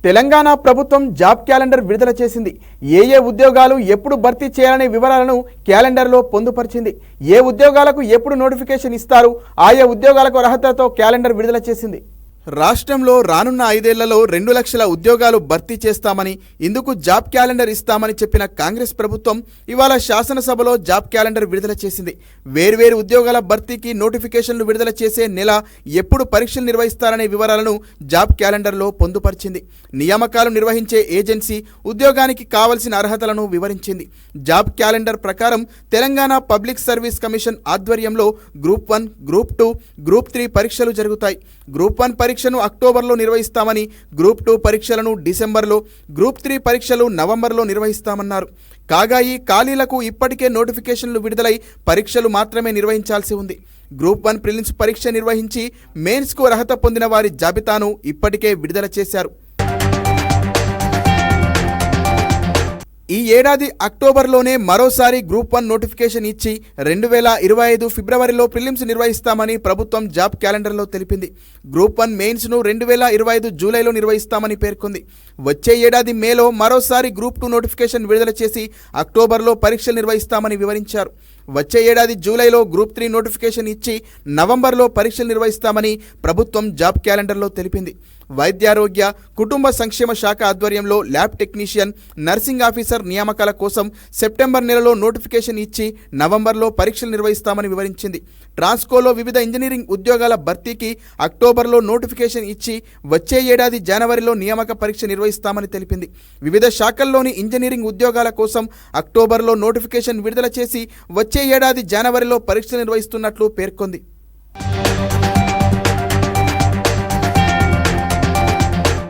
తెలంగాణ ప్రభుత్వం job calendar విడుదల చేసింది. ఏ ఉద్యోగాలు ఎప్పుడు భర్తీ చేయాలనే వివరాలను క్యాలెండర్లో పొందుపరిచింది. ఏ ఉద్యోగాలకు ఎప్పుడు నోటిఫికేషన్ ఇస్తారు, ఆయా ఉద్యోగాలకు అర్హతతో క్యాలెండర్ విడుదల చేసింది. రాష్ట్రంలో రానున్న 5 ఏళ్లలో 2 లక్షల ఉద్యోగాలు భర్తీ చేస్తామని, ఇందుకు జాబ్ క్యాలెండర్ ఇస్తామని చెప్పిన కాంగ్రెస్ ప్రభుత్వం ఇవాళ శాసనసభలో జాబ్ క్యాలెండర్ విడుదల చేసింది. వేర్వేరు ఉద్యోగాల భర్తీకి నోటిఫికేషన్లు విడుదల చేసే నెల, ఎప్పుడు పరీక్షలు నిర్వహిస్తారనే వివరాలను జాబ్ క్యాలెండర్లో పొందుపరిచింది. నియామకాలు నిర్వహించే ఏజెన్సీ ఉద్యోగానికి కావలసిన అర్హతలను వివరించింది. జాబ్ క్యాలెండర్ ప్రకారం తెలంగాణ పబ్లిక్ సర్వీస్ కమిషన్ ఆధ్వర్యంలో గ్రూప్ 1, గ్రూప్ 2, గ్రూప్ 3 పరీక్షలు జరుగుతాయి. గ్రూప్ 1 పరీక్షను అక్టోబర్లో నిర్వహిస్తామని, గ్రూప్ 2 పరీక్షలను డిసెంబర్లో, గ్రూప్ 3 పరీక్షలు నవంబర్లో నిర్వహిస్తామన్నారు. కాగా ఈ ఖాళీలకు ఇప్పటికే నోటిఫికేషన్లు విడుదలై పరీక్షలు మాత్రమే నిర్వహించాల్సి ఉంది. గ్రూప్ 1 ప్రిలిమ్స్ పరీక్ష నిర్వహించి మెయిన్స్కు అర్హత పొందిన వారి జాబితాను ఇప్పటికే విడుదల చేశారు. ఈ ఏడాది అక్టోబర్లోనే మరోసారి గ్రూప్ 1 నోటిఫికేషన్ ఇచ్చి 2025 ఫిబ్రవరిలో ప్రిలిమ్స్ నిర్వహిస్తామని ప్రభుత్వం జాబ్ క్యాలెండర్లో తెలిపింది. గ్రూప్ 1 మెయిన్స్ను 2025 జూలైలో నిర్వహిస్తామని పేర్కొంది. వచ్చే ఏడాది మేలో మరోసారి గ్రూప్ 2 నోటిఫికేషన్ విడుదల చేసి అక్టోబర్లో పరీక్షలు నిర్వహిస్తామని వివరించారు. వచ్చే ఏడాది జూలైలో గ్రూప్ 3 నోటిఫికేషన్ ఇచ్చి నవంబర్లో పరీక్షలు నిర్వహిస్తామని ప్రభుత్వం జాబ్ క్యాలెండర్లో తెలిపింది. వైద్యారోగ్య కుటుంబ సంక్షేమ శాఖ ఆధ్వర్యంలో ల్యాబ్ టెక్నీషియన్, నర్సింగ్ ఆఫీసర్ నియామకాల కోసం సెప్టెంబర్ నెలలో నోటిఫికేషన్ ఇచ్చి నవంబర్లో పరీక్షలు నిర్వహిస్తామని వివరించింది. ట్రాన్స్కోలో వివిధ ఇంజనీరింగ్ ఉద్యోగాల భర్తీకి అక్టోబర్లో నోటిఫికేషన్ ఇచ్చి వచ్చే ఏడాది జనవరిలో నియామక పరీక్ష నిర్వహిస్తామని తెలిపింది. వివిధ శాఖల్లోని ఇంజనీరింగ్ ఉద్యోగాల కోసం అక్టోబర్లో నోటిఫికేషన్ విడుదల చేసి వచ్చే ఏడాది జనవరిలో పరీక్షలు నిర్వహిస్తున్నట్లు పేర్కొంది.